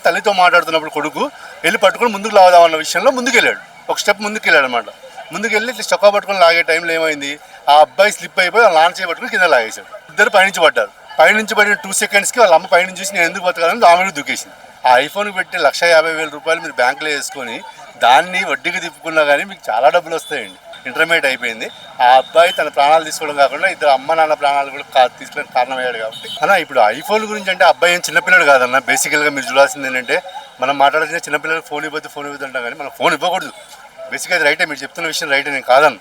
తల్లితో మాట్లాడుతున్నప్పుడు కొడుకు వెళ్ళి పట్టుకొని ముందుకు లాగుదామన్న విషయంలో ముందుకెళ్ళాడు. ఒక స్టెప్ ముందుకెళ్ళాడు అనమాట. ముందుకెళ్ళి ఇట్లా చొక్కా పట్టుకొని లాగే టైంలో ఏమైంది, ఆ అబ్బాయి స్లిప్ అయిపోయి వాళ్ళ నాన్న చేయబట్టుకుని కింద లాగేశాడు. ఇద్దరు పైనుంచి పడ్డారు. పైనుంచి పడిన 2 సెకండ్స్కి వాళ్ళ అమ్మ పైనుంచి చూసి నేను ఎందుకు బతకాలని ఆమె దూకేసింది. ఆ ఐఫోన్ పెట్టి 1,50,000 మీరు బ్యాంకులో వేసుకొని దాన్ని వడ్డీకి తిప్పుకున్నా కానీ మీకు చాలా డబ్బులు వస్తాయండి. ఇంటర్మీడియట్ అయిపోయింది. ఆ అబ్బాయి తన ప్రాణాలు తీసుకోవడం కాకుండా ఇద్దరు అమ్మ నాన్న ప్రాణాలు కూడా తీసుకోవడానికి కారణమయ్యాడు. కాబట్టి అన్న ఇప్పుడు ఐఫోన్ గురించి అంటే అబ్బాయి ఏం చిన్నపిల్లడు కాదన్న. బేసికల్గా మీరు చూడాల్సింది ఏంటంటే మనం మాట్లాడాల్సిన చిన్నపిల్లలకు ఫోన్ ఇవ్వద్దు అంటాం కానీ మనం ఫోన్ ఇవ్వకూడదు. బేసిక్గా అది రైటే, మీరు చెప్తున్న విషయం రైటే, నేను కాదన్న.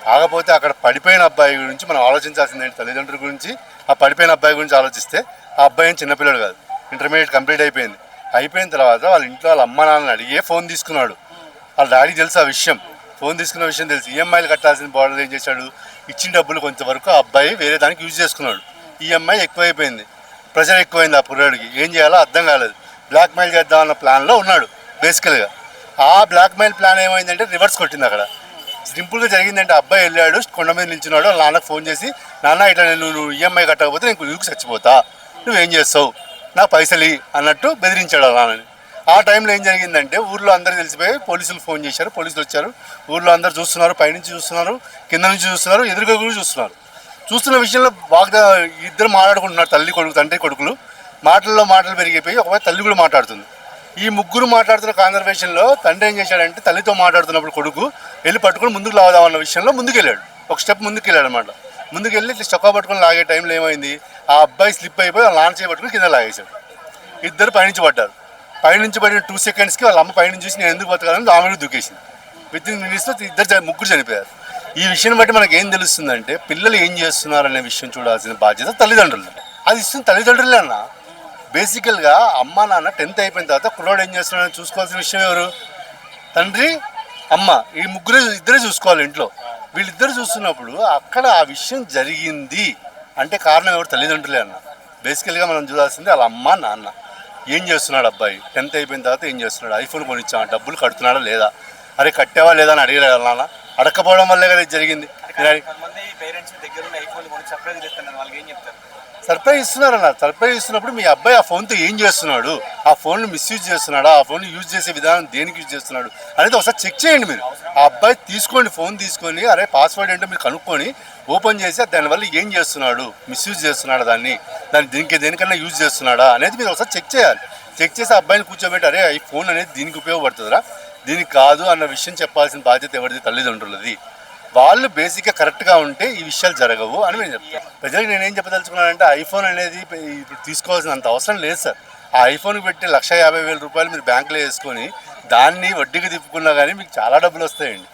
కాకపోతే అక్కడ పడిపోయిన అబ్బాయి గురించి మనం ఆలోచించాల్సింది ఏంటి, తల్లిదండ్రుల గురించి. ఆ పడిపోయిన అబ్బాయి గురించి ఆలోచిస్తే ఆ అబ్బాయి ఏం చిన్నపిల్లడు కాదు. ఇంటర్మీడియట్ కంప్లీట్ అయిపోయిన తర్వాత వాళ్ళ ఇంట్లో వాళ్ళ అమ్మ నాన్నని అడిగే ఫోన్ తీసుకున్నాడు. వాళ్ళ డాడీకి తెలుసు ఆ విషయం, ఫోన్ తీసుకున్న విషయం తెలుసు. ఈఎంఐలు కట్టాల్సిన బార్డర్ ఏం చేశాడు, ఇచ్చిన డబ్బులు కొంతవరకు ఆ అబ్బాయి వేరే దానికి యూజ్ చేసుకున్నాడు. ఈఎంఐ ఎక్కువైపోయింది, ప్రెషర్ ఎక్కువైంది. ఆ కుర్రాడికి ఏం చేయాలో అర్థం కాలేదు. బ్లాక్మెయిల్ చేద్దామన్న ప్లాన్లో ఉన్నాడు బేసికల్గా. ఆ బ్లాక్మెయిల్ ప్లాన్ ఏమైందంటే రివర్స్ కొట్టింది. అక్కడ సింపుల్గా జరిగిందంటే అబ్బాయి వెళ్ళాడు, కొండ మీద నిల్చున్నాడు. వాళ్ళ నాన్నకు ఫోన్ చేసి, నాన్న ఇట్లా నువ్వు ఈఎంఐ కట్టకపోతే నేను ఊరికి చచ్చిపోతా, నువ్వేం చేస్తావు, నా పైసలు అన్నట్టు బెదిరించాడు వాళ్ళ నాన్నని. ఆ టైంలో ఏం జరిగిందంటే ఊర్లో అందరూ తెలిసిపోయి పోలీసులు ఫోన్ చేశారు. పోలీసులు వచ్చారు. ఊర్లో అందరూ చూస్తున్నారు, పైనుంచి చూస్తున్నారు, కింద నుంచి చూస్తున్నారు, ఎదురుగా కూడా చూస్తున్నారు. చూస్తున్న విషయంలో ఇద్దరు మాట్లాడుకుంటున్నారు, తండ్రి కొడుకులు. మాటలు పెరిగిపోయి ఒకవేళ తల్లి కూడా మాట్లాడుతుంది. ఈ ముగ్గురు మాట్లాడుతున్న కాన్వర్సేషన్లో తండ్రి ఏం చేశాడంటే తల్లితో మాట్లాడుతున్నప్పుడు కొడుకు వెళ్ళి పట్టుకొని ముందుకు లాగుదామన్న విషయంలో ముందుకెళ్ళాడు. ఒక స్టెప్ ముందుకెళ్ళాడు అనమాట. ముందుకెళ్ళి ఇట్లా చొక్కా పట్టుకొని లాగే టైంలో ఏమైంది, ఆ అబ్బాయి స్లిప్ అయిపోయి వాళ్ళ నాన్న చేయబట్టుకుని కింద లాగేశాడు. ఇద్దరు పైనుంచి పడ్డారు. పైనుంచి పడిన 2 సెకండ్స్కి వాళ్ళ అమ్మ పైనుంచి చూసి నేను ఎందుకు బతకాలని ఆమె దూకేసింది. వితిన్ మినిట్స్లో ముగ్గురు చనిపోయారు. ఈ విషయం బట్టి మనకు ఏం తెలుస్తుందంటే పిల్లలు ఏం చేస్తున్నారు అనే విషయం చూడాల్సిన బాధ్యత తల్లిదండ్రులు. అది ఇస్తుంది తల్లిదండ్రులే అన్న. బేసికల్గా అమ్మ నాన్న 10th అయిపోయిన తర్వాత కుర్రాడు ఏం చేస్తున్నాడని చూసుకోవాల్సిన విషయం ఎవరు, తండ్రి అమ్మ. ఈ ఇద్దరే చూసుకోవాలి ఇంట్లో. వీళ్ళిద్దరు చూస్తున్నప్పుడు అక్కడ ఆ విషయం జరిగింది అంటే కారణం ఎవరు, తల్లిదండ్రులే అన్న. బేసికల్గా మనం చూడాల్సింది వాళ్ళ అమ్మ నాన్న. ఏం చేస్తున్నాడు అబ్బాయి, 10th అయిపోయిన తర్వాత ఏం చేస్తున్నాడు, ఐఫోన్ కొనిచ్చా, డబ్బులు కడుతున్నాడా లేదా, అరే కట్టావా లేదా అని అడిగాడు నాన్న. అడగకపోవడం వల్లే కదా ఇది జరిగింది. సర్ప్రైజ్ ఇస్తున్నారన్న. సర్ప్రైజ్ ఇస్తున్నప్పుడు మీ అబ్బాయి ఆ ఫోన్తో ఏం చేస్తున్నాడు, ఆ ఫోన్ను మిస్యూజ్ చేస్తున్నాడా, ఆ ఫోన్ యూజ్ చేసే విధానం దేనికి యూజ్ చేస్తున్నాడు అనేది ఒకసారి చెక్ చేయండి మీరు. ఆ అబ్బాయి తీసుకోండి, ఫోన్ తీసుకొని అరే పాస్వర్డ్ ఏంటో మీరు కనుక్కొని ఓపెన్ చేసి దానివల్ల ఏం చేస్తున్నాడు, మిస్యూజ్ చేస్తున్నాడా, దేనికన్నా యూజ్ చేస్తున్నాడా అనేది మీరు ఒకసారి చెక్ చేయాలి. చెక్ చేసి అబ్బాయిని కూర్చోబెట్టి అరే ఈ ఫోన్ అనేది దీనికి ఉపయోగపడుతుందిరా, దీనికి కాదు అన్న విషయం చెప్పాల్సిన బాధ్యత ఎవరిది, తల్లిదండ్రులది. వాళ్ళు బేసిక్గా కరెక్ట్గా ఉంటే ఈ విషయాలు జరగవు అని నేను చెప్తాను. ప్రజలకు నేనేం చెప్పదలుచుకున్నానంటే ఐఫోన్ అనేది ఇప్పుడు తీసుకోవాల్సినంత అవసరం లేదు సార్. ఆ ఐఫోన్కి పెట్టి 1,50,000 మీరు బ్యాంకులో వేసుకొని దాన్ని వడ్డీకి తిప్పుకున్నా కానీ మీకు చాలా డబ్బులు వస్తాయండి.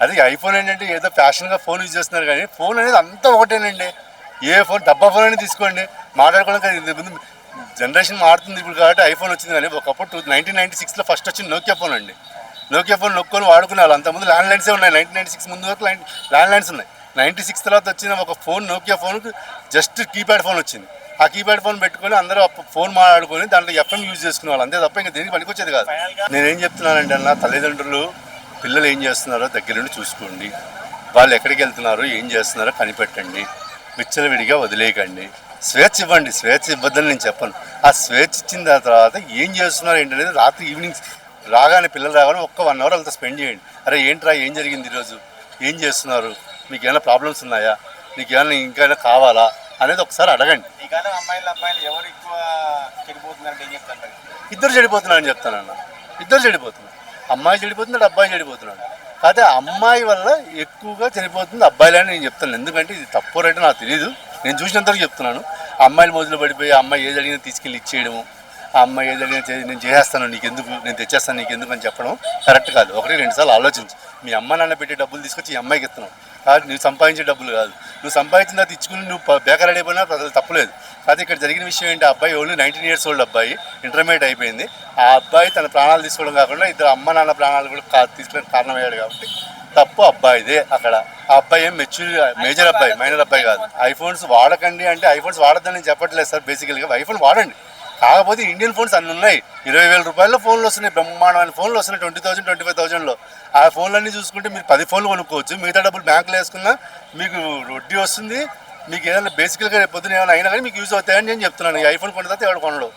అది ఐఫోన్ ఏంటంటే ఏదో ఫ్యాషన్గా ఫోన్ యూజ్ చేస్తున్నారు కానీ ఫోన్ అనేది అంతా ఒకటేనండి. ఏ ఫోన్ డబ్బా ఫోన్ అనేది తీసుకోండి, మాట్లాడుకోవడం ముందు జనరేషన్ మారుతుంది ఇప్పుడు కాబట్టి ఐఫోన్ వచ్చింది. కానీ ఒకప్పుడు 1996లో ఫస్ట్ వచ్చింది నోకియా ఫోన్ అండి. నోకియా ఫోన్ నొక్కొని వాడుకునే వాళ్ళు. అంతకుముందు ల్యాండ్ లైన్సే ఉన్నాయి. 1996 ముందు వరకు ల్యాండ్ లైన్స్ ఉన్నాయి. 96 తర్వాత వచ్చిన ఒక ఫోన్ నోకియా ఫోన్కి జస్ట్ కీప్యాడ్ ఫోన్ వచ్చింది. ఆ కీప్యాడ్ ఫోన్ పెట్టుకొని అందరూ ఫోన్ మాట్లాడుకొని దాంట్లో ఎఫ్ఎం యూజ్ చేసుకునే వాళ్ళు, అంతే తప్ప ఇంకా దేనికి పనికొచ్చేది కాదు. నేనేం చెప్తున్నానంటే అన్న, తల్లిదండ్రులు పిల్లలు ఏం చేస్తున్నారో దగ్గర నుండి చూసుకోండి. వాళ్ళు ఎక్కడికి వెళ్తున్నారో ఏం చేస్తున్నారో కనిపెట్టండి. విచ్చలవిడిగా వదిలేయకండి. స్వేచ్ఛ ఇవ్వండి. స్వేచ్ఛ ఇవ్వద్దని నేను చెప్పను. ఆ స్వేచ్ఛ ఇచ్చిన తర్వాత ఏం చేస్తున్నారు ఏంటనేది రాత్రి ఈవినింగ్ రాగానే పిల్లలు రాగానే ఒక్క 1 అవర్ వాళ్ళతో స్పెండ్ చేయండి. అరే ఏంట్రా ఏం జరిగింది ఈరోజు, ఏం చేస్తున్నారు, మీకు ఏమైనా ప్రాబ్లమ్స్ ఉన్నాయా, నీకు ఏమైనా ఇంకైనా కావాలా అనేది ఒకసారి అడగండి. ఇద్దరు చెడిపోతున్నారని చెప్తానన్న. ఇద్దరు చెడిపోతున్నారు. అమ్మాయి చెడిపోతున్నాడు, అబ్బాయి చెడిపోతున్నాడు. కాకపోతే అమ్మాయి వల్ల ఎక్కువగా చనిపోతుంది అబ్బాయిలని నేను చెప్తాను. ఎందుకంటే ఇది తప్పు రైట్ నాకు తెలియదు, నేను చూసినంతవరకు చెప్తున్నాను. అమ్మాయిలు మొదలు పడిపోయి అమ్మాయి ఏది అడిగినా తీసుకెళ్ళి ఇచ్చేయడము, ఆ అమ్మాయి ఏదైనా నేను చేసేస్తాను నీకెందుకు, నేను తెచ్చేస్తాను నీకెందుకు అని చెప్పడం కరెక్ట్ కాదు. 1-2 సార్లు ఆలోచించు. మీ అమ్మ నాన్న పెట్టే డబ్బులు తీసుకొచ్చి ఈ అమ్మాయికి ఇస్తున్నావు కాదు, నువ్వు సంపాదించే డబ్బులు కాదు. నువ్వు సంపాదించిన తర్వాత ఇచ్చుకుని నువ్వు బేకర్ అయిపోయినా అసలు తప్పలేదు. కాదు ఇక్కడ జరిగిన విషయం ఏంటి, అబ్బాయి ఓన్లీ 19 years old అబ్బాయి, ఇంటర్మీడియట్ అయిపోయింది. ఆ అబ్బాయి తన ప్రాణాలు తీసుకోవడం కాకుండా ఇద్దరు అమ్మ నాన్న ప్రాణాలు కూడా తీసుకోవడానికి కారణమయ్యాడు. కాబట్టి తప్పు అబ్బాయిదే అక్కడ. ఆ అబ్బాయి ఏం మేజర్ అబ్బాయి, మైనర్ అబ్బాయి కాదు. ఐఫోన్స్ వాడకండి అంటే ఐఫోన్స్ వాడద్దని నేను చెప్పట్లేదు సార్. బేసికల్గా ఐఫోన్ వాడండి, కాకపోతే ఇండియన్ ఫోన్స్ అన్నీ ఉన్నాయి. 20,000 ఫోన్లు వస్తున్నాయి, బ్రహ్మాండమైన ఫోన్లు వస్తున్నాయి 20,000 25,000లో. ఆ ఫోన్లన్నీ చూసుకుంటే మీరు 10 ఫోన్లు కొనుక్కోవచ్చు. మిగతా డబ్బులు బ్యాంకులో వేసుకున్నా మీకు వడ్డీ వస్తుంది. మీకు ఏదైనా బేసికల్గా రేపు పొద్దున ఏమైనా అయినా కానీ మీకు యూజ్ అవుతాయని నేను చెప్తున్నాను. ఈ ఐఫోన్ కొన్న తర్వాత ఎవరు కొనడు.